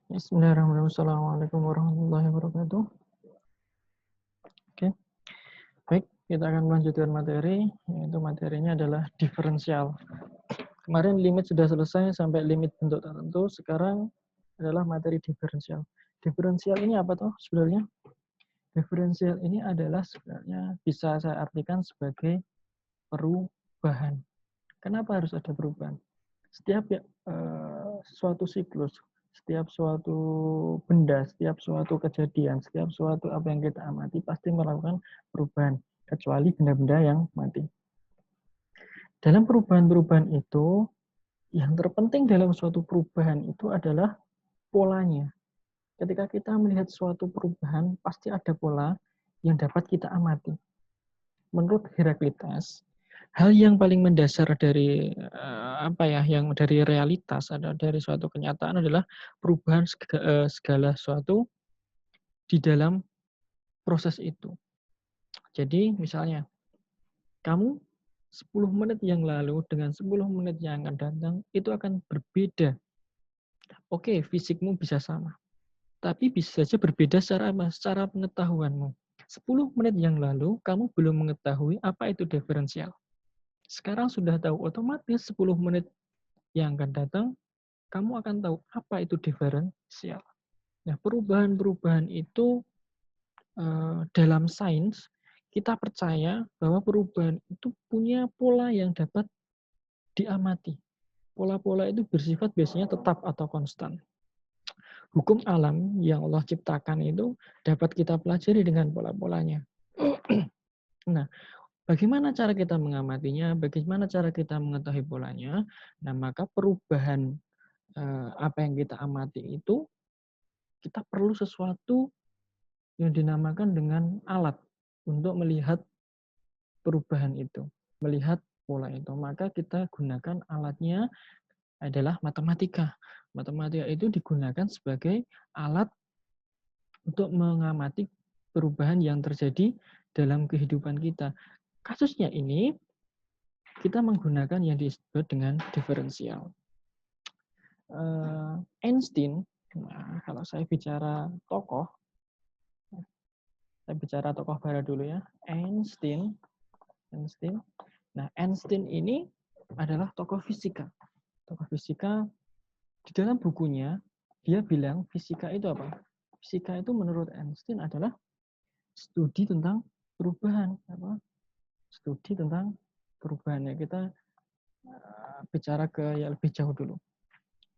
Bismillahirrahmanirrahim. Assalamualaikum warahmatullahi wabarakatuh. Oke, baik, kita akan melanjutkan materi, yaitu materinya adalah diferensial. Kemarin limit sudah selesai sampai limit bentuk tertentu, sekarang adalah materi diferensial. Diferensial ini apa toh sebenarnya? Diferensial ini adalah sebenarnya bisa saya artikan sebagai perubahan. Kenapa harus ada perubahan? Setiap suatu siklus, setiap suatu benda, setiap suatu kejadian, setiap suatu apa yang kita amati pasti melakukan perubahan, kecuali benda-benda yang mati. Dalam perubahan-perubahan itu, yang terpenting dalam suatu perubahan itu adalah polanya. Ketika kita melihat suatu perubahan, pasti ada pola yang dapat kita amati. Menurut Heraklitus, hal yang paling mendasar dari yang dari realitas atau dari suatu kenyataan adalah perubahan segala sesuatu di dalam proses itu. Jadi misalnya kamu 10 menit yang lalu dengan 10 menit yang akan datang itu akan berbeda. Oke, fisikmu bisa sama, tapi bisa saja berbeda secara apa? Secara pengetahuanmu. 10 menit yang lalu kamu belum mengetahui apa itu diferensial. Sekarang sudah tahu, otomatis 10 menit yang akan datang, kamu akan tahu apa itu diferensial. Nah, perubahan-perubahan itu dalam sains, kita percaya bahwa perubahan itu punya pola yang dapat diamati. Pola-pola itu bersifat biasanya tetap atau konstan. Hukum alam yang Allah ciptakan itu dapat kita pelajari dengan pola-polanya. Nah, bagaimana cara kita mengamatinya? Bagaimana cara kita mengetahui polanya? Nah, maka perubahan apa yang kita amati itu, kita perlu sesuatu yang dinamakan dengan alat untuk melihat perubahan itu, melihat pola itu. Maka kita gunakan alatnya adalah matematika. Matematika itu digunakan sebagai alat untuk mengamati perubahan yang terjadi dalam kehidupan kita. Kasusnya ini, kita menggunakan yang disebut dengan diferensial. Einstein, nah, kalau saya bicara tokoh barat dulu ya. Einstein. Nah, Einstein ini adalah tokoh fisika. Tokoh fisika, di dalam bukunya dia bilang fisika itu apa? Fisika itu menurut Einstein adalah studi tentang perubahan. Studi tentang perubahannya. Kita bicara ke yang lebih jauh dulu.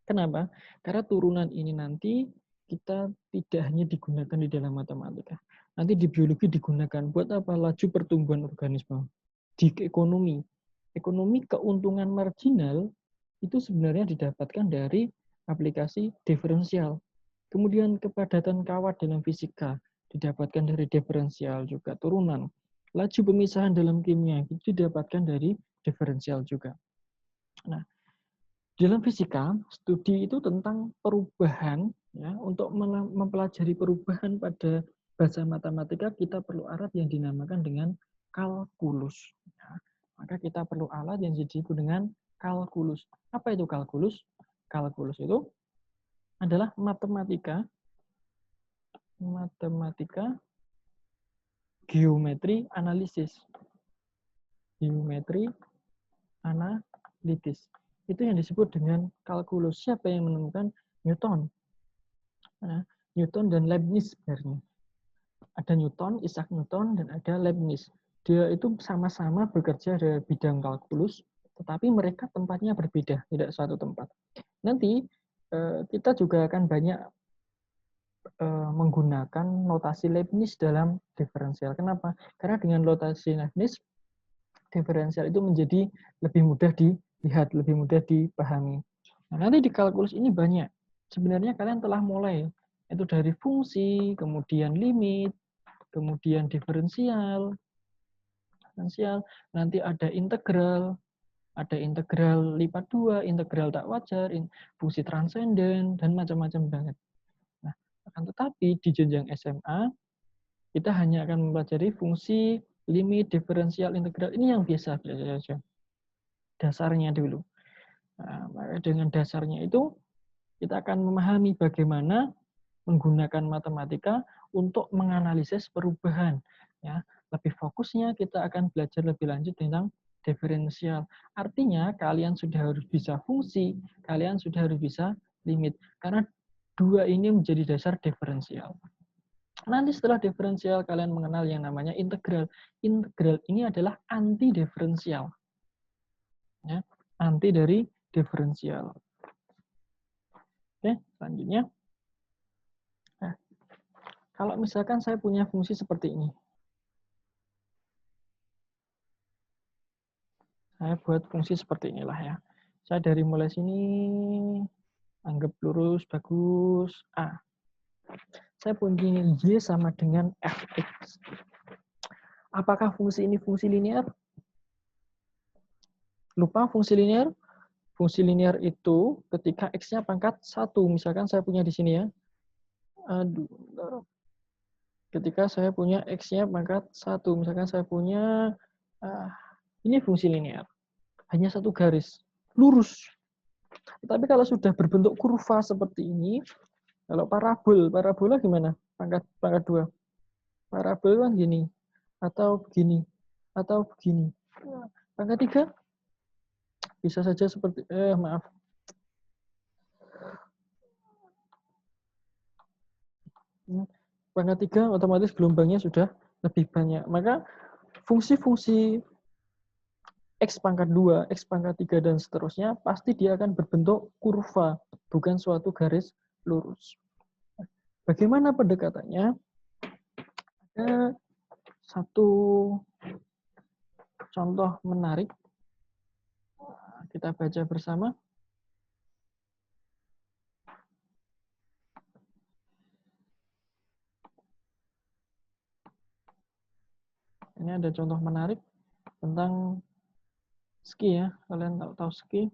Kenapa? Karena turunan ini nanti kita tidak hanya digunakan di dalam matematika. Nanti di biologi digunakan buat apa? Laju pertumbuhan organisme. Di ekonomi. Ekonomi keuntungan marginal itu sebenarnya didapatkan dari aplikasi diferensial. Kemudian kepadatan kawat dalam fisika didapatkan dari diferensial juga turunan. Laju pemisahan dalam kimia itu didapatkan dari diferensial juga. Nah, dalam fisika, studi itu tentang perubahan, ya, untuk mempelajari perubahan pada bahasa matematika, kita perlu alat yang dinamakan dengan kalkulus. Ya, maka kita perlu alat yang disebut dengan kalkulus. Apa itu kalkulus? Kalkulus itu adalah matematika geometri analisis. Geometri analitis. Itu yang disebut dengan kalkulus. Siapa yang menemukan? Newton. Nah, Newton dan Leibniz sebenarnya. Ada Newton, Isaac Newton, dan ada Leibniz. Dia itu sama-sama bekerja di bidang kalkulus, tetapi mereka tempatnya berbeda, tidak satu tempat. Nanti kita juga akan banyak menggunakan notasi Leibniz dalam diferensial. Kenapa? Karena dengan notasi Leibniz, diferensial itu menjadi lebih mudah dilihat, lebih mudah dipahami. Nah, nanti di kalkulus ini banyak. Sebenarnya kalian telah mulai, itu dari fungsi, kemudian limit, kemudian diferensial, nanti ada integral lipat 2, integral tak wajar, fungsi transenden, dan macam-macam banget. Nah, akan tetapi di jenjang SMA, kita hanya akan mempelajari fungsi, limit, diferensial, integral. Ini yang biasa saja. Dasarnya dulu. Nah, dengan dasarnya itu, kita akan memahami bagaimana menggunakan matematika untuk menganalisis perubahan. Ya, lebih fokusnya kita akan belajar lebih lanjut tentang diferensial. Artinya kalian sudah harus bisa fungsi, kalian sudah harus bisa limit. Karena dua ini menjadi dasar diferensial. Nanti setelah diferensial kalian mengenal yang namanya integral. Integral ini adalah anti diferensial. Ya, anti dari diferensial. Oke, selanjutnya. Nah, kalau misalkan saya punya fungsi seperti ini. Saya buat fungsi seperti inilah ya. Saya dari mulai sini, anggap lurus, bagus, A. Saya punya Y sama dengan Fx. Apakah fungsi ini fungsi linear? Lupa fungsi linear? Fungsi linear itu ketika X-nya pangkat 1. Misalkan saya punya di sini ya. Aduh. Ketika saya punya X-nya pangkat 1. Misalkan saya punya, ini fungsi linear. Hanya satu garis. Lurus. Tapi kalau sudah berbentuk kurva seperti ini, kalau parabola gimana? Pangkat 2. Parabol kan gini, atau begini, atau begini. Pangkat 3 bisa saja seperti maaf. Pangkat 3 otomatis gelombangnya sudah lebih banyak. Maka fungsi-fungsi X pangkat 2, X pangkat 3 dan seterusnya pasti dia akan berbentuk kurva, bukan suatu garis lurus. Bagaimana pendekatannya? Ada satu contoh menarik. Kita baca bersama. Ini ada contoh menarik tentang ski ya. Kalian tahu ski?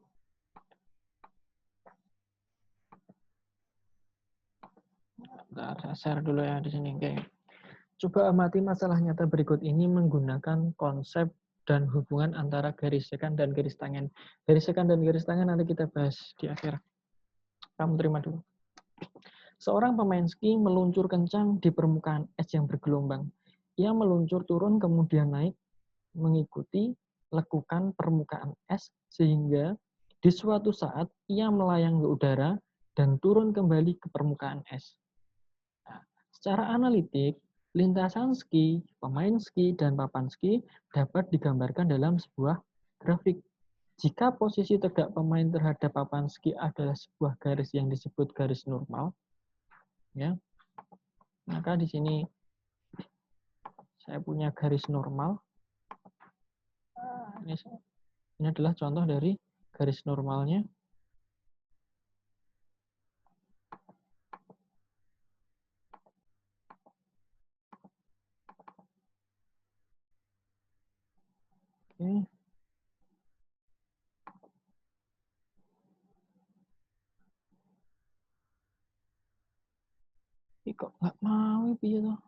Bentar, saya share dulu ya di sini. Oke. Coba amati masalah nyata berikut ini menggunakan konsep dan hubungan antara garis sekan dan garis tangan. Garis sekan dan garis tangan nanti kita bahas di akhir. Kamu terima dulu. Seorang pemain ski meluncur kencang di permukaan es yang bergelombang. Ia meluncur turun kemudian naik mengikuti lekukan permukaan es sehingga di suatu saat ia melayang ke udara dan turun kembali ke permukaan es. Nah, secara analitik, lintasan ski, pemain ski, dan papan ski dapat digambarkan dalam sebuah grafik. Jika posisi tegak pemain terhadap papan ski adalah sebuah garis yang disebut garis normal, ya, maka di sini saya punya garis normal. Ini adalah contoh dari garis normalnya. Oke. Ini kok nggak mau ya toh?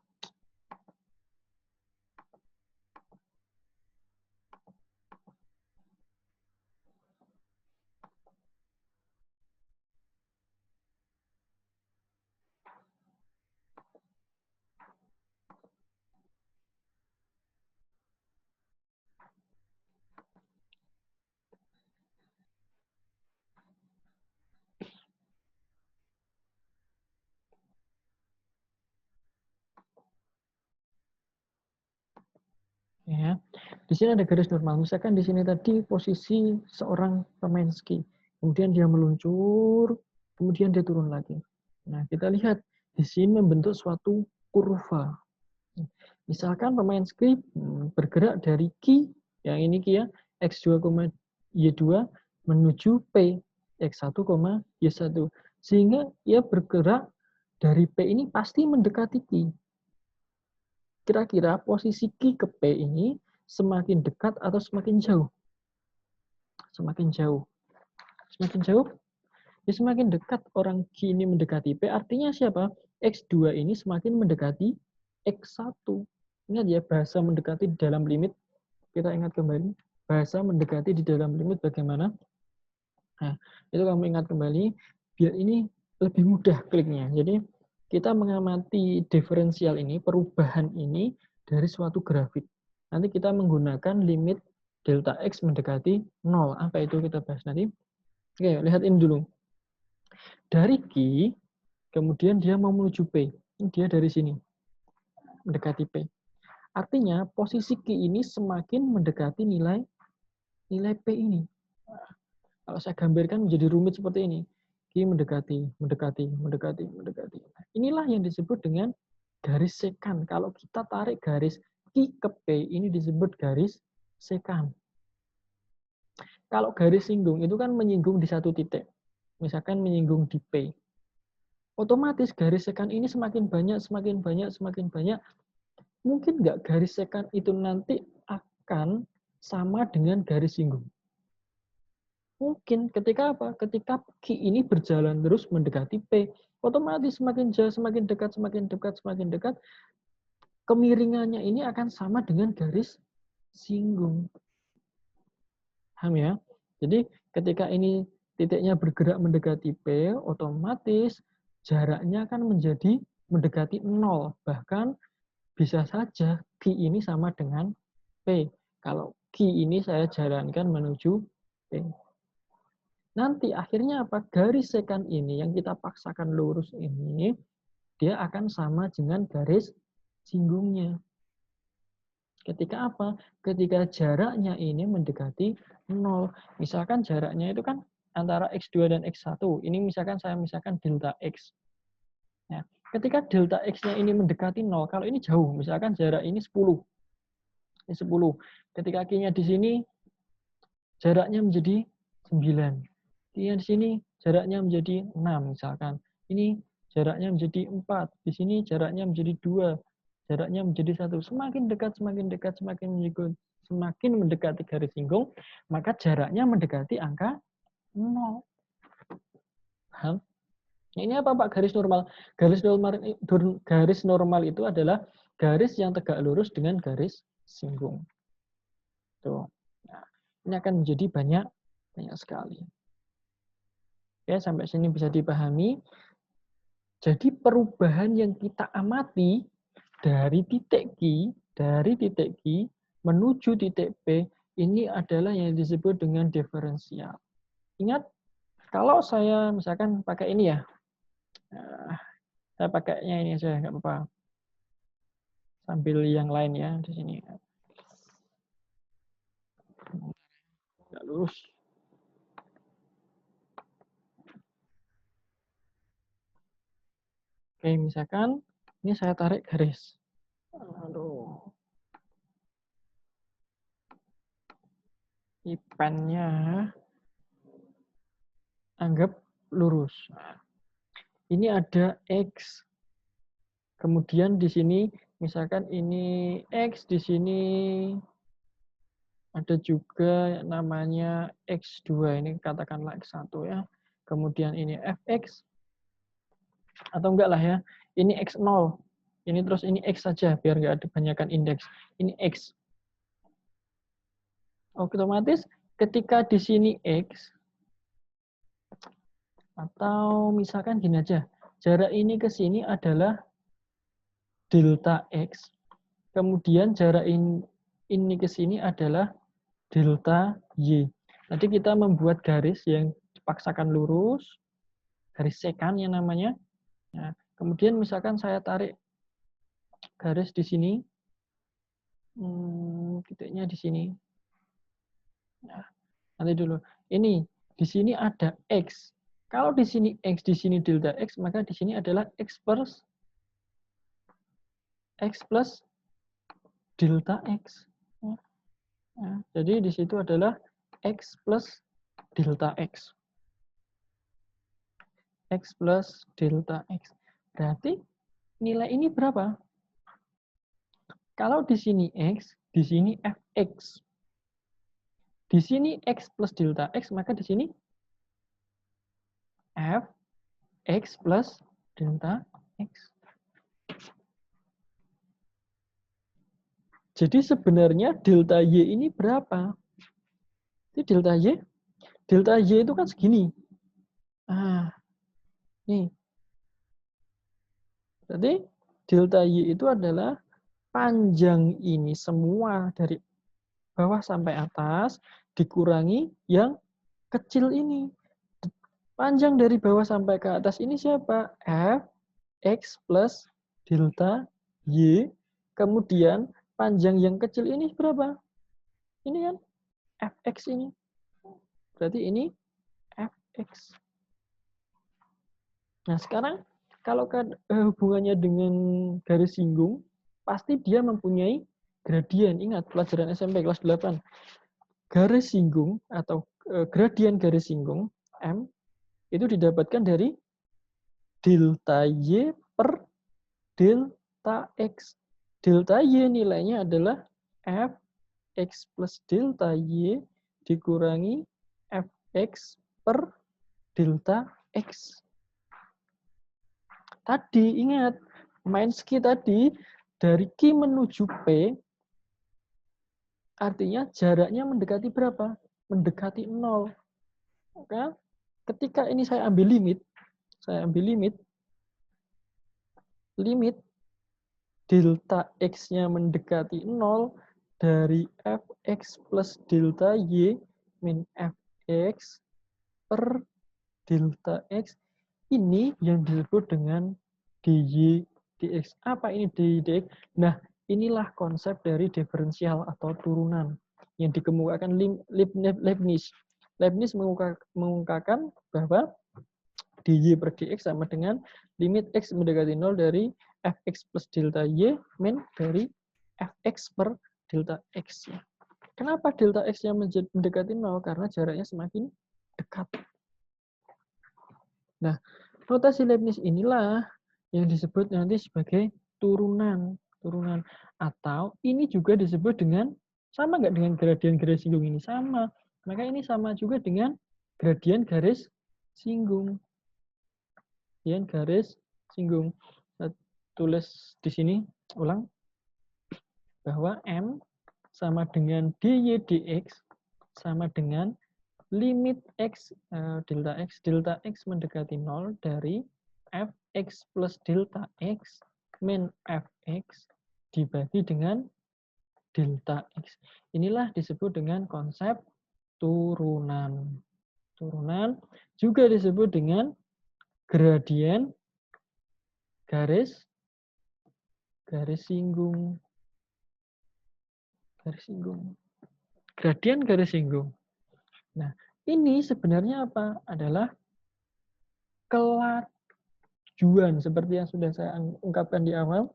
Ya. Di sini ada garis normal. Misalkan di sini tadi posisi seorang pemain ski. Kemudian dia meluncur, kemudian dia turun lagi. Nah, kita lihat di sini membentuk suatu kurva. Misalkan pemain ski bergerak dari Q, yang ini Q ya, X2, Y2 menuju P, X1, Y1. Sehingga ia bergerak dari P ini pasti mendekati Q. Kira-kira posisi Q ke P ini semakin dekat atau semakin jauh? Semakin jauh. Semakin jauh? Ya, semakin dekat orang Q ini mendekati P, artinya siapa? X2 ini semakin mendekati X1. Ingat ya, bahasa mendekati di dalam limit. Kita ingat kembali. Bahasa mendekati di dalam limit bagaimana? Nah, itu kamu ingat kembali. Biar ini lebih mudah kliknya. Jadi kita mengamati diferensial ini, perubahan ini dari suatu grafik. Nanti kita menggunakan limit delta X mendekati 0. Apa itu kita bahas nanti. Oke, lihat ini dulu. Dari Q, kemudian dia mau menuju P. Ini dia dari sini, mendekati P. Artinya posisi Q ini semakin mendekati nilai P ini. Kalau saya gambarkan menjadi rumit seperti ini. Q mendekati. Inilah yang disebut dengan garis sekan. Kalau kita tarik garis Q ke P, ini disebut garis sekan. Kalau garis singgung, itu kan menyinggung di satu titik. Misalkan menyinggung di P. Otomatis garis sekan ini semakin banyak. Mungkin nggak garis sekan itu nanti akan sama dengan garis singgung. Mungkin ketika apa? Ketika Q ini berjalan terus mendekati P, otomatis semakin jauh, semakin dekat, kemiringannya ini akan sama dengan garis singgung. Paham ya? Jadi ketika ini titiknya bergerak mendekati P, otomatis jaraknya akan menjadi mendekati 0. Bahkan bisa saja Q ini sama dengan P. Kalau Q ini saya jalankan menuju P. Nanti akhirnya apa? Garis sekan ini yang kita paksakan lurus ini, dia akan sama dengan garis singgungnya. Ketika apa? Ketika jaraknya ini mendekati 0. Misalkan jaraknya itu kan antara X2 dan X1. Ini misalkan saya delta X. Nah, ketika delta X-nya ini mendekati 0, kalau ini jauh, misalkan jarak ini 10. Ini 10. Ketika Q-nya di sini, jaraknya menjadi 9. Q-nya di sini, jaraknya menjadi 6, misalkan. Ini jaraknya menjadi 4. Di sini jaraknya menjadi 2. Jaraknya menjadi 1. Semakin dekat, semakin mendekati garis singgung, maka jaraknya mendekati angka 0. Paham? Ini apa Pak garis normal? Garis normal itu adalah garis yang tegak lurus dengan garis singgung. Tuh. Nah, ini akan menjadi banyak sekali. Oke, sampai sini bisa dipahami. Jadi perubahan yang kita amati dari titik Q menuju titik P ini adalah yang disebut dengan diferensial. Ingat, kalau saya misalkan pakai ini ya, saya pakainya ini saja, nggak apa-apa. Sambil yang lain ya, di sini. Nggak lurus. Oke, misalkan ini saya tarik garis. Aduh. Ini pennya anggap lurus. Ini ada X. Kemudian di sini misalkan ini X, di sini ada juga namanya X2, ini katakanlah X1 ya. Kemudian ini Fx, atau enggak lah ya, ini X0. Ini terus ini X saja, biar nggak ada banyakan indeks. Ini X. Otomatis ketika di sini X, atau misalkan gini aja, jarak ini ke sini adalah delta X, kemudian jarak ini ke sini adalah delta Y. Tadi kita membuat garis yang dipaksakan lurus, garis sekan yang namanya. Nah, kemudian misalkan saya tarik garis di sini, titiknya di sini. Nah, nanti dulu. Ini di sini ada X. Kalau di sini X, di sini delta X, maka di sini adalah X plus delta X. Nah, jadi di situ adalah X plus delta X. X plus delta X. Berarti nilai ini berapa? Kalau di sini X, di sini Fx. Di sini X plus delta X, maka di sini Fx plus delta X. Jadi sebenarnya delta Y ini berapa? Ini delta Y. Delta Y itu kan segini. Ah, Nih. Berarti delta Y itu adalah panjang ini semua dari bawah sampai atas dikurangi yang kecil ini. Panjang dari bawah sampai ke atas ini siapa? F X plus delta Y. Kemudian panjang yang kecil ini berapa? Ini kan Fx ini. Berarti ini Fx. Nah, sekarang kalau hubungannya dengan garis singgung, pasti dia mempunyai gradien. Ingat, pelajaran SMP kelas 8. Garis singgung atau gradien garis singgung, M, itu didapatkan dari delta Y per delta X. Delta Y nilainya adalah Fx plus delta Y dikurangi Fx per delta X. Tadi ingat, main ski tadi dari Q menuju P artinya jaraknya mendekati berapa? Mendekati 0. Maka ketika ini saya ambil limit delta X-nya mendekati 0 dari Fx plus delta Y min Fx per delta X. Ini yang disebut dengan dy dx. Apa ini dy dx? Nah, inilah konsep dari diferensial atau turunan yang dikemukakan Leibniz. Leibniz mengungkapkan bahwa dy per dx sama dengan limit x mendekati 0 dari fx plus delta y min dari fx per delta x. Kenapa delta x-nya mendekati 0? Karena jaraknya semakin dekat. Nah, notasi Leibniz inilah yang disebut nanti sebagai turunan. Atau ini juga disebut dengan, sama nggak dengan gradien garis singgung ini? Sama. Maka ini sama juga dengan gradien garis singgung. Gradien garis singgung. Saya tulis di sini, ulang. Bahwa M sama dengan dy dx sama dengan limit x delta x mendekati 0 dari fx plus delta x min fx dibagi dengan delta x. Inilah disebut dengan konsep turunan. Turunan juga disebut dengan gradien garis singgung. Gradien garis singgung. Nah, ini sebenarnya apa? Adalah kelajuan seperti yang sudah saya ungkapkan di awal.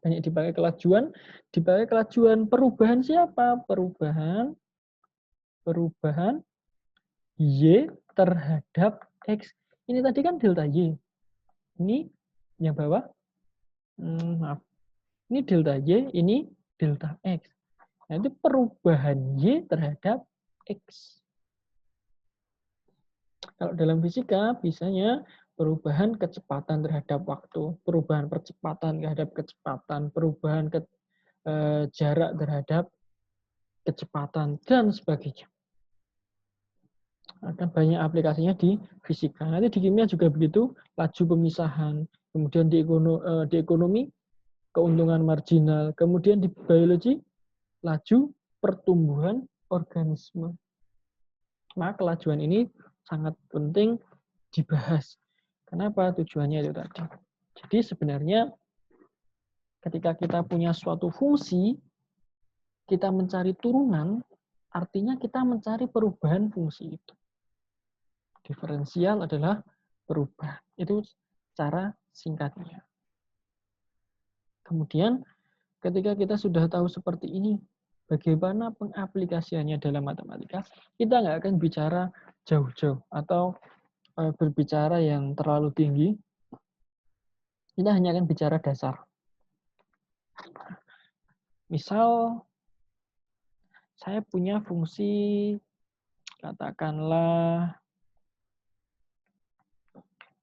Banyak dipakai kelajuan perubahan siapa? Perubahan Y terhadap X. Ini tadi kan delta Y. Ini yang bawah. Maaf. Ini delta Y, ini delta X. Nah, itu perubahan Y terhadap X. Kalau dalam fisika, biasanya perubahan kecepatan terhadap waktu, perubahan percepatan terhadap kecepatan, perubahan jarak terhadap kecepatan, dan sebagainya. Ada banyak aplikasinya di fisika. Nanti di kimia juga begitu, laju pemisahan. Kemudian di ekonomi, keuntungan marginal. Kemudian di biologi, laju pertumbuhan organisme. Maka kelajuan ini sangat penting dibahas. Kenapa? Tujuannya itu tadi. Jadi sebenarnya ketika kita punya suatu fungsi, kita mencari turunan, artinya kita mencari perubahan fungsi itu. Diferensial adalah perubahan. Itu cara singkatnya. Kemudian ketika kita sudah tahu seperti ini, bagaimana pengaplikasiannya dalam matematika, kita nggak akan bicara jauh-jauh atau berbicara yang terlalu tinggi. Kita hanya akan bicara dasar. Misal, saya punya fungsi, katakanlah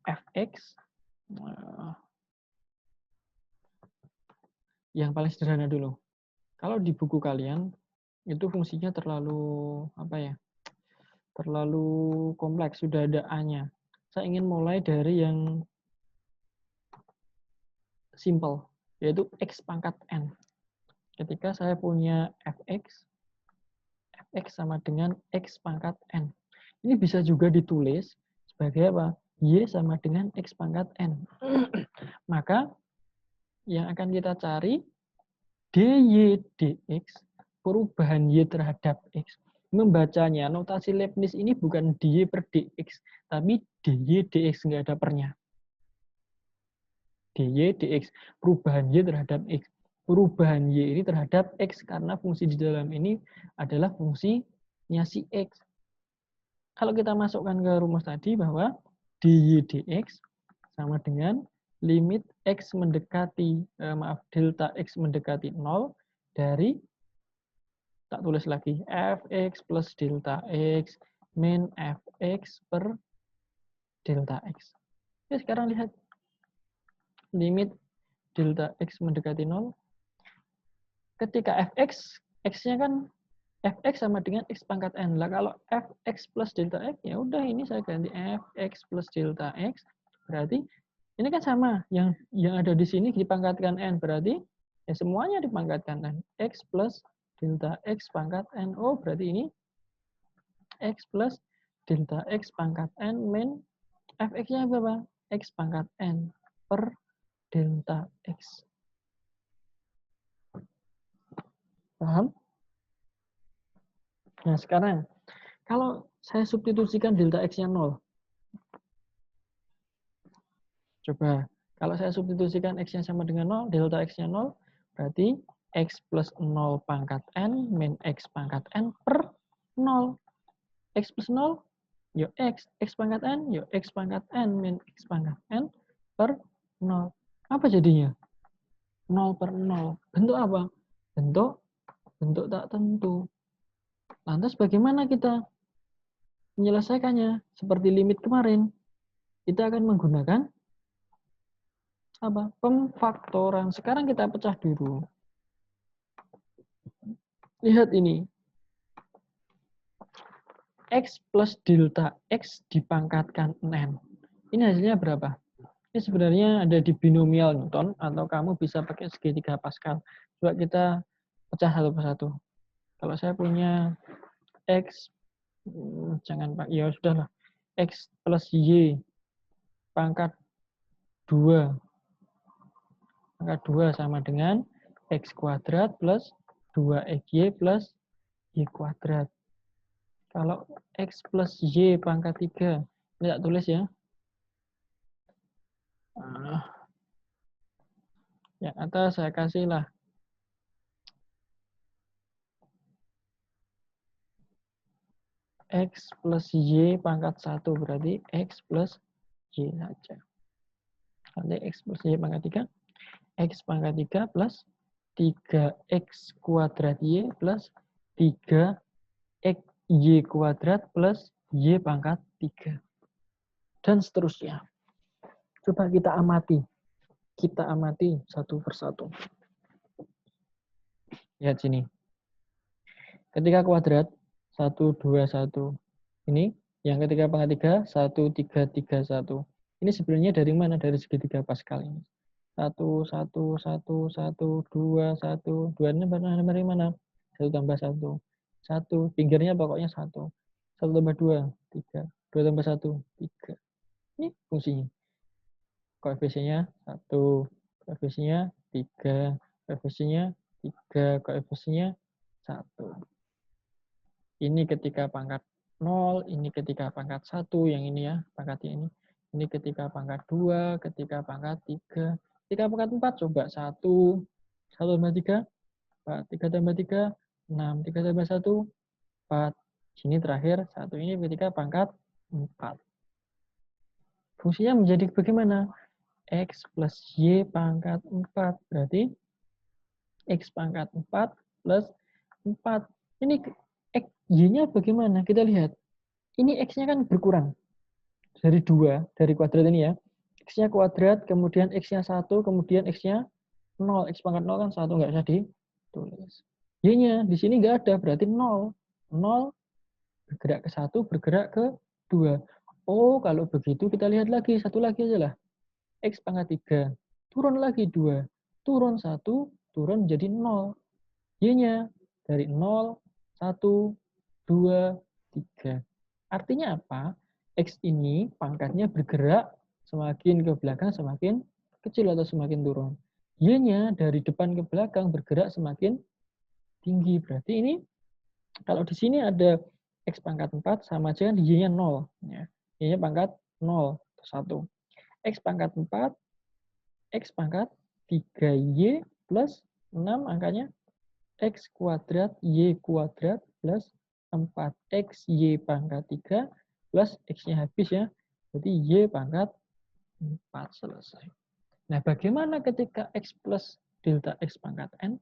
fx, yang paling sederhana dulu. Kalau di buku kalian, itu fungsinya terlalu, terlalu kompleks, sudah ada A-nya. saya ingin mulai dari yang simple, yaitu X pangkat N. Ketika saya punya Fx sama dengan X pangkat N. Ini bisa juga ditulis sebagai apa? Y sama dengan X pangkat N. Maka yang akan kita cari dy dx, perubahan y terhadap x. Membacanya, notasi Leibniz ini bukan dy per dx, tapi dy dx, nggak ada pernya. dy dx, perubahan y terhadap x. Perubahan y ini terhadap x, karena fungsi di dalam ini adalah fungsinya si x. Kalau kita masukkan ke rumus tadi bahwa dy dx sama dengan limit x mendekati, delta x mendekati 0 dari, tak tulis lagi, fx plus delta x min fx per delta x. Oke, sekarang lihat limit delta x mendekati 0. Ketika fx, x-nya kan fx sama dengan x pangkat n. Lah kalau fx plus delta x, ya udah ini saya ganti fx plus delta x. Berarti ini kan sama, yang ada di sini dipangkatkan n, berarti ya semuanya dipangkatkan n. X plus delta x pangkat n. Oh, berarti ini x plus delta x pangkat n min fx-nya berapa? X pangkat n per delta x. Paham? Nah, sekarang kalau saya substitusikan delta x-nya 0. Coba, kalau saya substitusikan x-nya sama dengan 0, delta x-nya 0, berarti x plus 0 pangkat n min x pangkat n per 0. X plus 0, yuk x. X pangkat n, yuk x pangkat n min x pangkat n per 0. Apa jadinya? 0 per 0. Bentuk apa? Bentuk tak tentu. Lantas bagaimana kita menyelesaikannya? Seperti limit kemarin. Kita akan menggunakan apa? Pemfaktoran. Sekarang kita pecah dulu. Lihat ini. X plus delta X dipangkatkan n. Ini hasilnya berapa? Ini sebenarnya ada di binomial Newton, atau kamu bisa pakai segitiga Pascal. Coba kita pecah satu persatu. Kalau saya punya X, jangan Pak, ya sudahlah. X plus Y pangkat 2 sama dengan X kuadrat plus 2XY plus Y kuadrat. Kalau X plus Y pangkat 3, ini tak tulis ya. Yang atas saya kasihlah X plus Y pangkat 1, berarti X plus Y saja. Nanti X plus Y pangkat 3, X pangkat 3 plus 3X kuadrat Y plus 3XY kuadrat plus Y pangkat 3. Dan seterusnya. Coba kita amati. Kita amati satu persatu. Lihat sini. Ketika kuadrat, 1, 2, 1. Ini yang ketika pangkat 3, 1, 3, 3, 1. Ini sebenarnya dari mana? Dari segitiga Pascal ini. 1, 1, 1, 1, 2, 1. 2 ini dari mana? 1 tambah 1. 1, pinggirnya pokoknya 1. 1 tambah 2, 3. 2 tambah 1, 3. Ini fungsinya. Koefisiennya 1, koefisiennya 3, koefisiennya 3, koefisiennya 1. Ini ketika pangkat 0, ini ketika pangkat 1, yang ini ya, pangkatnya ini. Ini ketika pangkat 2, ketika pangkat 3. Ketika pangkat 4, coba 1. 1 tambah 3, 4. 3 tambah 3, 6. 3 tambah 1, 4. Sini terakhir, 1 ini ketika pangkat 4. Fungsinya menjadi bagaimana? X plus Y pangkat 4. Berarti X pangkat 4 plus 4. Ini Y-nya bagaimana? Kita lihat. Ini X-nya kan berkurang. Dari 2, dari kuadrat ini ya. X-nya kuadrat, kemudian X-nya 1, kemudian X-nya 0. X pangkat 0 kan 1, nggak usah ditulis. Y-nya di sini nggak ada, berarti 0. 0 bergerak ke 1, bergerak ke 2. Oh, kalau begitu kita lihat lagi, satu lagi aja lah. X pangkat 3. Turun lagi 2. Turun 1, turun jadi 0. Y-nya dari 0, 1, 2, 3. Artinya apa? X ini pangkatnya bergerak semakin ke belakang semakin kecil atau semakin turun. Y-nya dari depan ke belakang bergerak semakin tinggi. Berarti ini kalau di sini ada X pangkat 4 sama aja kan Y-nya 0. Ya. Y-nya pangkat 0, 1. X pangkat 4, X pangkat 3Y plus 6 angkanya X kuadrat Y kuadrat plus 4X Y pangkat 3 plus X-nya habis ya. Jadi Y pangkat 4 selesai. Nah, bagaimana ketika X plus delta X pangkat N?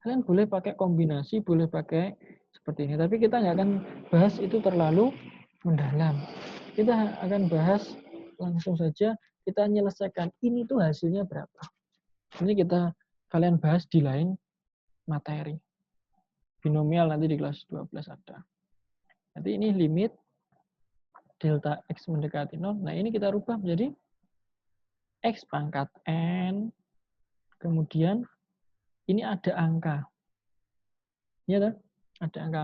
Kalian boleh pakai kombinasi, boleh pakai seperti ini. Tapi kita nggak akan bahas itu terlalu mendalam. Kita akan bahas langsung saja, kita menyelesaikan ini tuh hasilnya berapa. Ini kalian bahas di lain materi. Binomial nanti di kelas 12 ada. Nanti ini limit delta X mendekati 0. Nah, ini kita rubah menjadi X pangkat N. Kemudian ini ada angka. Ya, kan? Ada angka.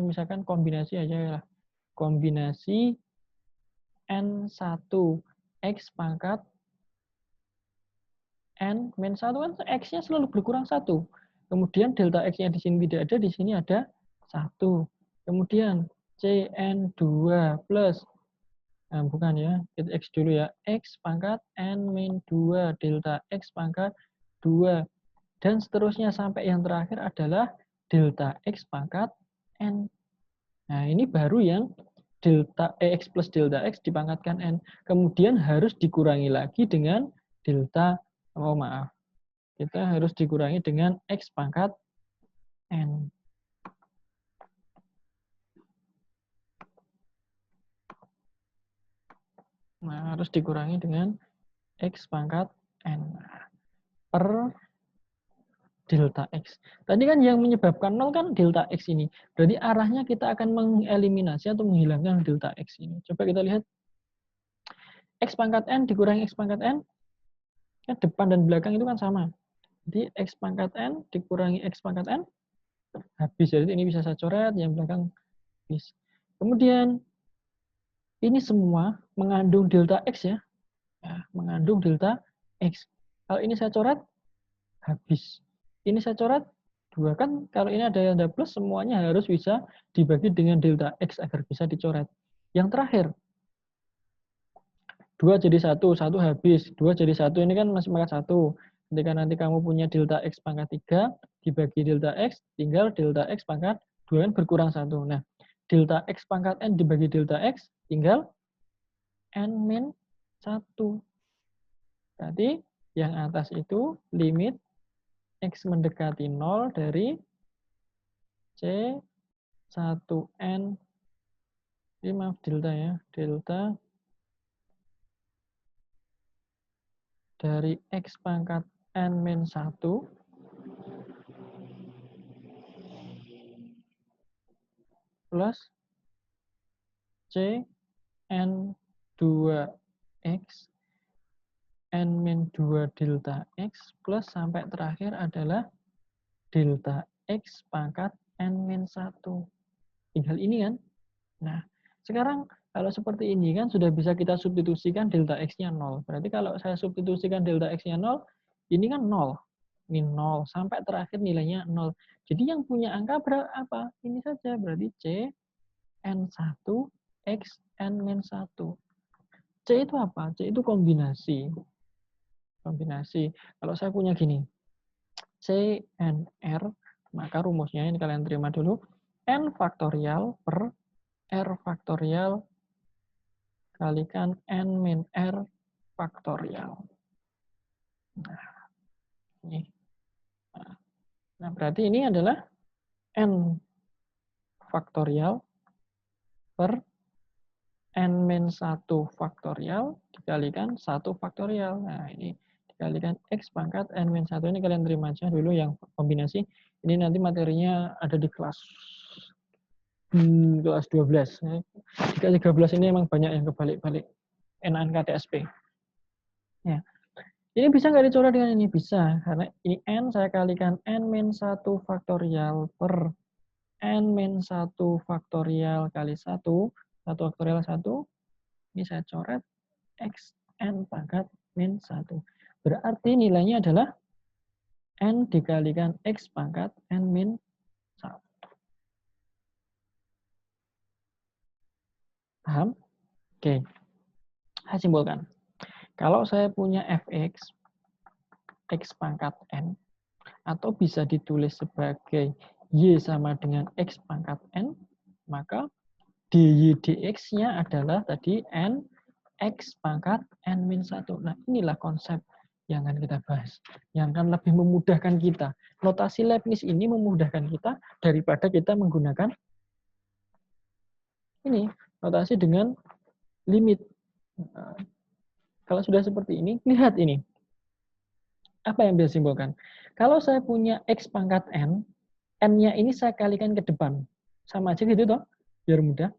Misalkan kombinasi aja ya. Kombinasi N1 X pangkat N min 1 kan X-nya selalu berkurang 1. Kemudian delta X-nya di sini tidak ada, di sini ada 1. Kemudian CN2 plus, nah bukan ya, kita X dulu ya, X pangkat N min 2 delta X pangkat 2. Dan seterusnya sampai yang terakhir adalah delta X pangkat N. Nah ini baru yang delta X plus delta X dipangkatkan N. Kemudian harus dikurangi lagi dengan delta, oh maaf, kita harus dikurangi dengan X pangkat N. Nah, harus dikurangi dengan X pangkat N. Per delta X. Tadi kan yang menyebabkan 0 kan delta X ini. Berarti arahnya kita akan mengeliminasi atau menghilangkan delta X ini. Coba kita lihat. X pangkat N dikurangi X pangkat N. Kan depan dan belakang itu kan sama. Jadi X pangkat N dikurangi X pangkat N. Habis. Jadi ini bisa saya coret, yang belakang habis. Kemudian ini semua mengandung delta X ya. Ya, mengandung delta X. Kalau ini saya coret, habis. Ini saya coret, 2 kan kalau ini ada plus, semuanya harus bisa dibagi dengan delta X agar bisa dicoret. Yang terakhir, 2 jadi 1, 1 habis. 2 jadi 1, ini kan masih pangkat 1. Ketika nanti kamu punya delta X pangkat 3, dibagi delta X, tinggal delta X pangkat 2 kan berkurang 1. Nah, delta X pangkat N dibagi delta X, tinggal N min 1. Berarti yang atas itu limit X mendekati 0 dari C1N, ini maaf delta ya, delta dari X pangkat N min 1 plus CN2X N min 2 delta X plus sampai terakhir adalah delta X pangkat N min 1. Tinggal ini kan. Nah, sekarang kalau seperti ini kan sudah bisa kita substitusikan delta X-nya 0. Berarti kalau saya substitusikan delta X-nya 0, ini kan 0. Ini 0. Sampai terakhir nilainya 0. Jadi yang punya angka berapa? Ini saja. Berarti C N1 X N-1. C itu apa? C itu kombinasi. Kombinasi. Kalau saya punya gini, C N R, maka rumusnya ini kalian terima dulu. N faktorial per R faktorial kalikan N min R faktorial. Nah, ini. Nah, berarti ini adalah N faktorial per N min 1 faktorial dikalikan 1 faktorial. Nah, ini dikalikan X pangkat N min 1. Ini kalian terima aja dulu yang kombinasi. Ini nanti materinya ada di kelas kelas 12. Jika 13 ini memang banyak yang kebalik-balik. NaNKTSP. Ya. Ini bisa nggak dicoret dengan ini? Bisa. Karena ini N saya kalikan N-1 faktorial per N-1 faktorial kali 1. 1 faktorial 1. Ini saya coret X N pangkat min 1. Berarti nilainya adalah N dikalikan X pangkat N min 1. Paham? Oke. Saya simpulkan. Kalau saya punya fx, x pangkat n, atau bisa ditulis sebagai y sama dengan x pangkat n, maka dy dx-nya adalah tadi n x pangkat n min 1. Nah, inilah konsep yang akan kita bahas, yang akan lebih memudahkan kita. Notasi Leibniz ini memudahkan kita daripada kita menggunakan ini, notasi dengan limit. Nah, kalau sudah seperti ini, lihat ini. Apa yang bisa simpulkan? Kalau saya punya X pangkat N, N-nya ini saya kalikan ke depan. Sama aja gitu toh, biar mudah.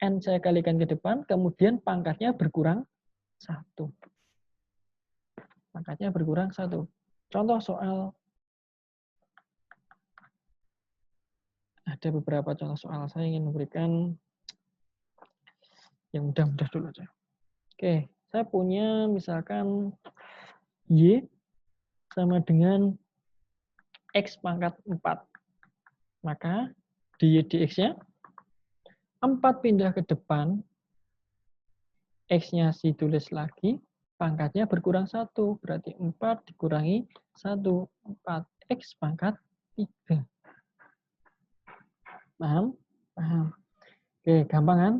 N saya kalikan ke depan, kemudian pangkatnya berkurang 1. Pangkatnya berkurang 1. Contoh soal, ada beberapa contoh soal. Saya ingin memberikan yang mudah-mudah dulu aja. Oke, saya punya misalkan Y sama dengan X pangkat 4. Maka dy dx-nya 4 pindah ke depan, X-nya ditulis lagi, pangkatnya berkurang 1. Berarti 4 dikurangi 1. 4X pangkat 3. Paham? Paham. Oke, gampang kan?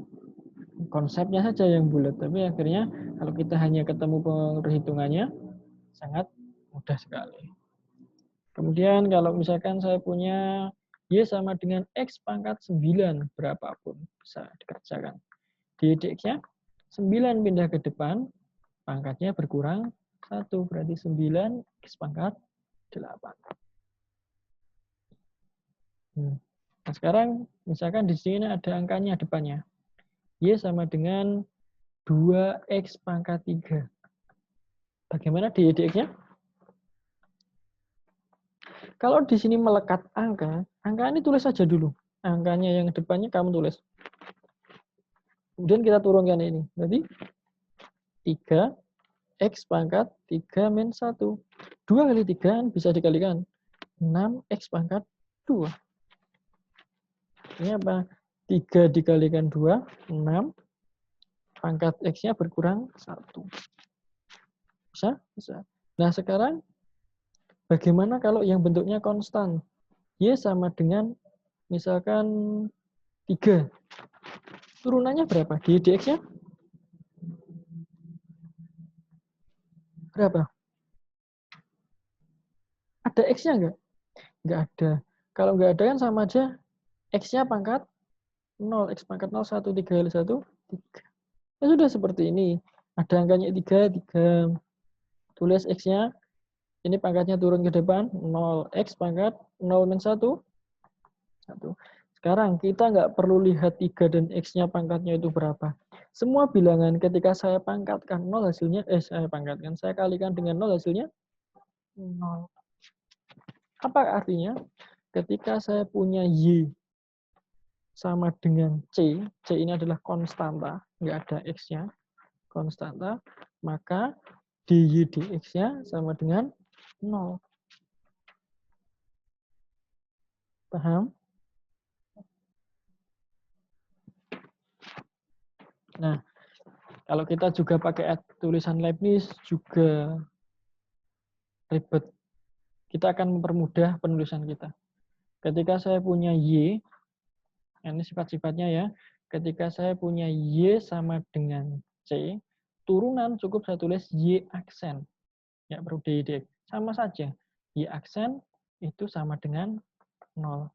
Konsepnya saja yang bulat. Tapi akhirnya kalau kita hanya ketemu perhitungannya, sangat mudah sekali. Kemudian kalau misalkan saya punya Y sama dengan X pangkat 9, berapapun bisa dikerjakan. Dy dx-nya 9 pindah ke depan, pangkatnya berkurang 1. Berarti 9 X pangkat 8. Nah, sekarang misalkan di sini ada angkanya depannya. Y sama dengan 2X pangkat 3. Bagaimana dy dx-nya? Kalau di sini melekat angka ini tulis saja dulu. Angkanya yang depannya kamu tulis. Kemudian kita turunkan ini. Berarti 3X pangkat 3 min 1. 2 kali 3 bisa dikalikan. 6X pangkat 2. Ini apa? 3 dikalikan 2, 6. Pangkat X-nya berkurang 1. Bisa? Bisa. Nah, sekarang bagaimana kalau yang bentuknya konstan? Y sama dengan misalkan 3. Turunannya berapa? Dy dx-nya berapa? Ada X-nya enggak? Enggak ada. Kalau enggak ada kan sama aja X-nya pangkat 0. X pangkat 0, 1, 3 kali 1, 3. Ya sudah seperti ini. Ada angkanya 3, 3. Tulis X-nya. Ini pangkatnya turun ke depan. 0. X pangkat 0 min 1. 1. Sekarang kita nggak perlu lihat 3 dan X-nya pangkatnya itu berapa. Semua bilangan ketika saya pangkatkan 0 hasilnya, saya kalikan dengan 0 hasilnya 0. Apa artinya? Ketika saya punya Y sama dengan C ini adalah konstanta, nggak ada X-nya, konstanta, maka dy dx-nya sama dengan 0. Paham? Nah, kalau kita juga pakai tulisan Leibniz juga ribet. Kita akan mempermudah penulisan kita. Ketika saya punya Y, ini sifat-sifatnya ya. Ketika saya punya Y sama dengan C, turunan cukup saya tulis Y aksen. Ya, perlu dy. Sama saja. Y aksen itu sama dengan 0.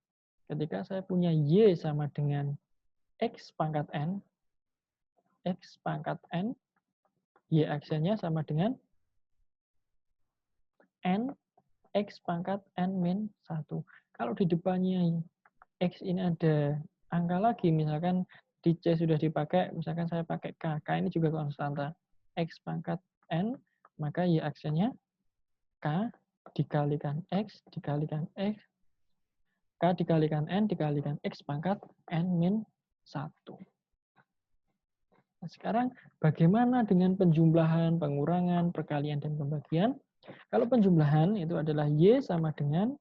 Ketika saya punya Y sama dengan X pangkat N, Y aksennya sama dengan N, X pangkat N min 1. Kalau di depannya X ini ada angka lagi, misalkan di C sudah dipakai, misalkan saya pakai K. K ini juga konstanta. X pangkat N, maka Y aksennya K dikalikan X dikalikan X, K dikalikan N dikalikan X pangkat N-1. Nah, sekarang bagaimana dengan penjumlahan, pengurangan, perkalian, dan pembagian? Kalau penjumlahan itu adalah Y sama dengan,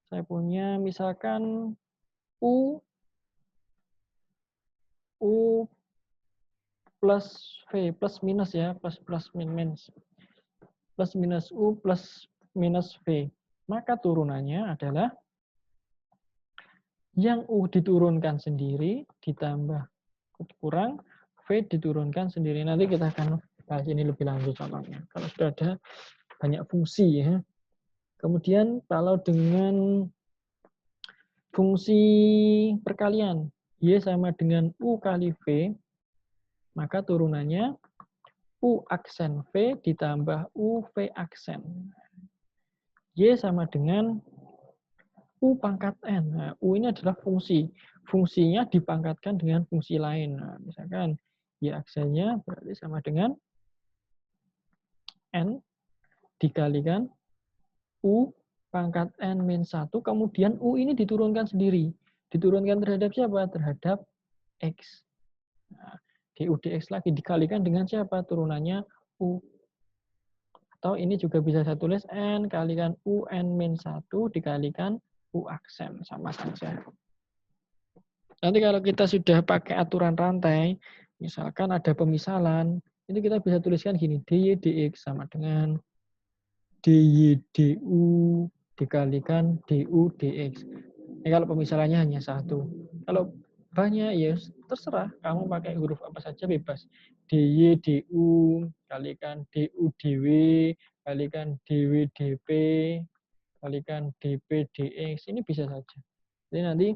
saya punya misalkan U plus V, plus minus ya, plus minus. Plus minus U plus minus V. Maka turunannya adalah yang U diturunkan sendiri, ditambah kurang, V diturunkan sendiri. Nanti kita akan bahas ini lebih lanjut contohnya. Kalau sudah ada banyak fungsi ya. Kemudian kalau dengan fungsi perkalian, Y sama dengan U kali V, maka turunannya U aksen V ditambah UV aksen. Y sama dengan U pangkat N. Nah, U ini adalah fungsi. Fungsinya dipangkatkan dengan fungsi lain. Nah, misalkan Y aksennya berarti sama dengan N dikalikan U pangkat N-1, kemudian U ini diturunkan sendiri. Diturunkan terhadap siapa? Terhadap X. Nah, du dx lagi dikalikan dengan siapa? Turunannya U. Atau ini juga bisa saya tulis N kalikan U N-1 dikalikan U aksen. Sama saja. Nanti kalau kita sudah pakai aturan rantai, misalkan ada pemisalan, itu kita bisa tuliskan gini, dy dx sama dengan dy du dikalikan du dx. Ini kalau pemisalannya hanya satu. Kalau banyak, ya terserah. Kamu pakai huruf apa saja bebas. dy du kalikan du dw, kalikan dw dp, kalikan dp dx. Ini bisa saja. Jadi nanti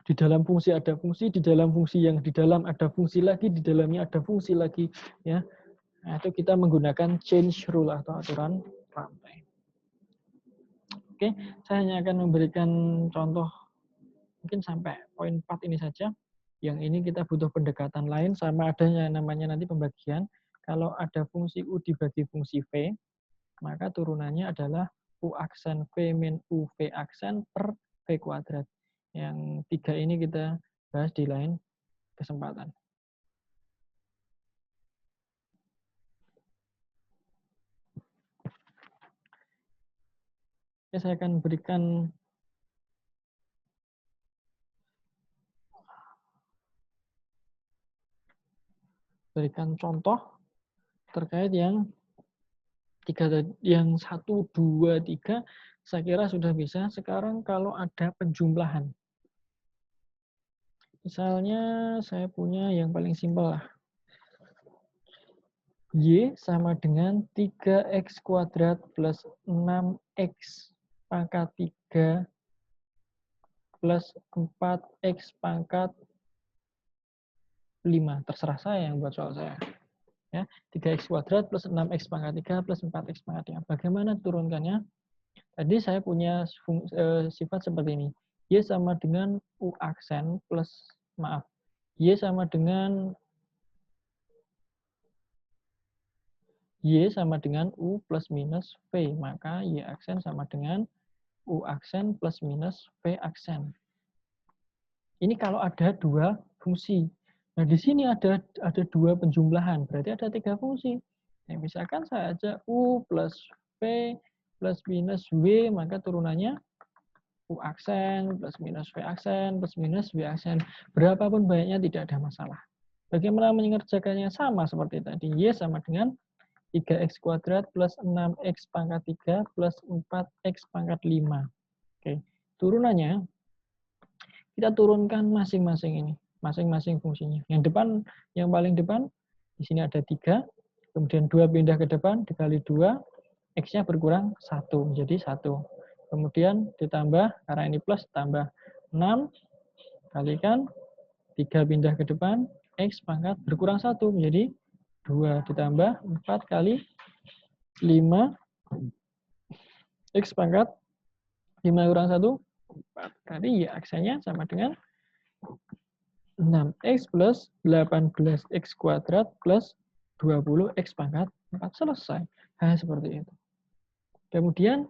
di dalam fungsi ada fungsi, di dalam fungsi yang di dalam ada fungsi lagi, di dalamnya ada fungsi lagi, ya. Nah, itu kita menggunakan change rule atau aturan rantai. Oke, saya hanya akan memberikan contoh mungkin sampai poin 4 ini saja. Yang ini kita butuh pendekatan lain sama adanya namanya nanti pembagian. Kalau ada fungsi U dibagi fungsi V, maka turunannya adalah U aksen V min UV aksen per V kuadrat. Yang 3 ini kita bahas di lain kesempatan. Oke, saya akan berikan contoh terkait yang 1, 2, 3, saya kira sudah bisa. Sekarang kalau ada penjumlahan. Misalnya saya punya yang paling simpel lah. Y sama dengan 3x kuadrat plus 6x pangkat 3 plus 4x pangkat 5. Terserah saya yang buat soal saya. Ya, 3x kuadrat plus 6x pangkat 3 plus 4x pangkat 5. Bagaimana turunkannya? Tadi saya punya sifat seperti ini. Y sama dengan U aksen plus, maaf, Y sama dengan Y sama dengan U plus minus V. Maka Y aksen sama dengan U aksen plus minus V aksen. Ini kalau ada dua fungsi. Nah, di sini ada dua penjumlahan. Berarti ada 3 fungsi. Nah, misalkan saya aja U plus V plus minus W, maka turunannya U aksen plus minus V aksen plus minus W aksen. Berapapun banyaknya tidak ada masalah. Bagaimana mengerjakannya? Sama seperti tadi. Y sama dengan 3x kuadrat plus 6x pangkat 3 plus 4x pangkat 5. Oke. Turunannya, kita turunkan masing-masing ini. Masing-masing fungsinya. Yang depan, yang paling depan, di sini ada 3. Kemudian 2 pindah ke depan, dikali 2. X-nya berkurang 1, menjadi 1. Kemudian ditambah, karena ini plus, tambah 6. Kalikan 3 pindah ke depan, X pangkat berkurang 1, menjadi 2 ditambah 4 kali 5 X pangkat 5 kurang 1 4. Berarti Y aksennya sama dengan 6X plus 18X kuadrat plus 20X pangkat 4. Selesai. Hal seperti itu. Kemudian,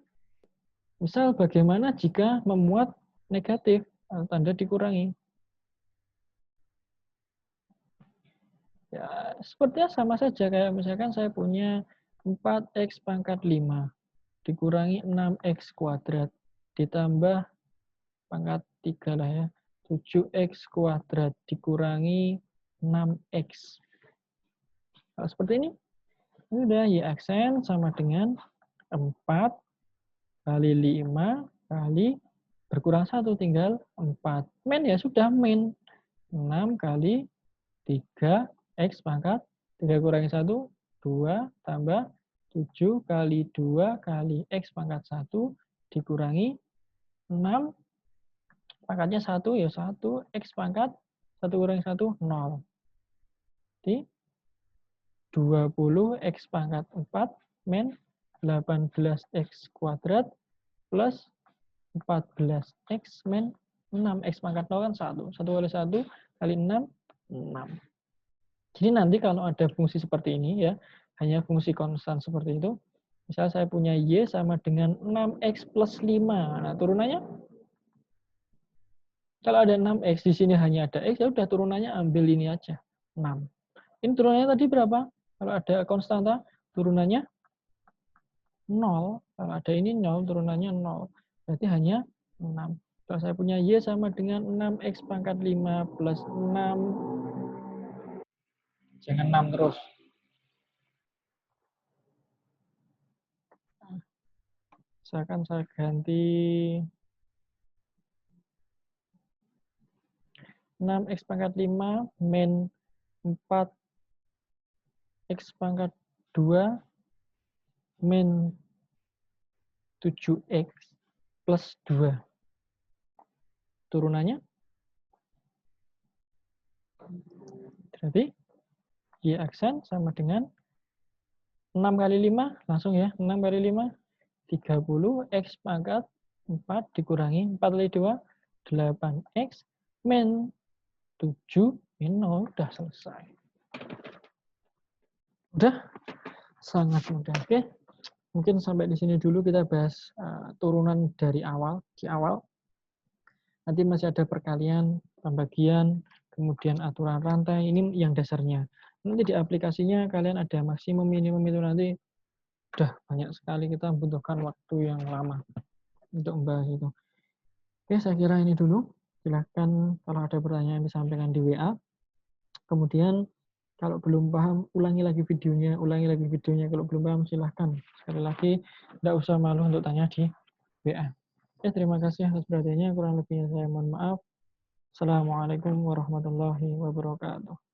misal bagaimana jika memuat negatif, tanda dikurangi. Ya, sepertinya sama saja, kayak misalkan saya punya 4X pangkat 5 dikurangi 6X kuadrat ditambah pangkat 3 lah ya. 7X kuadrat dikurangi 6X. Kalau seperti ini udah Y aksen sama dengan 4 kali 5 kali berkurang 1 tinggal 4. Min ya sudah min. 6 kali 3X pangkat 3 kurangi 1, 2 tambah 7 kali 2 kali X pangkat 1 dikurangi 6 pangkatnya 1 ya 1 X pangkat 1 kurangi 1 0. Jadi 20 X pangkat 4 min 18X kuadrat plus 14X min 6. X pangkat 0 kan 1. 1 kali 1 kali 6, 6. Jadi nanti kalau ada fungsi seperti ini ya, hanya fungsi konstan seperti itu. Misal saya punya Y sama dengan 6X plus 5. Nah, turunannya kalau ada 6X, di sini hanya ada X, ya udah turunannya ambil ini aja, 6. Ini turunannya tadi berapa? Kalau ada konstanta, turunannya 0. Kalau ada ini 0, turunannya 0. Berarti hanya 6. Kalau saya punya Y sama dengan 6X pangkat 5 plus 6. Jangan 6 terus. Misalkan saya ganti 6X pangkat 5 min 4X pangkat 2 min 7X plus 2. Turunannya berarti Y aksen sama dengan 6 kali 5, langsung ya, 6 kali 5, 30, X pangkat 4 dikurangi 4 kali 2, 8X, min 7, min 0, udah selesai. Udah, sangat mudah. Oke, mungkin sampai di sini dulu kita bahas turunan dari awal, di awal. Nanti masih ada perkalian, pembagian, kemudian aturan rantai, ini yang dasarnya. Nanti di aplikasinya kalian ada maksimum, minimum itu nanti udah banyak sekali kita membutuhkan waktu yang lama untuk membahas itu. Oke, saya kira ini dulu. Silahkan kalau ada pertanyaan disampaikan di WA. Kemudian kalau belum paham, ulangi lagi videonya. Kalau belum paham, silahkan. Sekali lagi, tidak usah malu untuk tanya di WA. Oke, terima kasih atas perhatiannya. Kurang lebihnya saya mohon maaf. Assalamualaikum warahmatullahi wabarakatuh.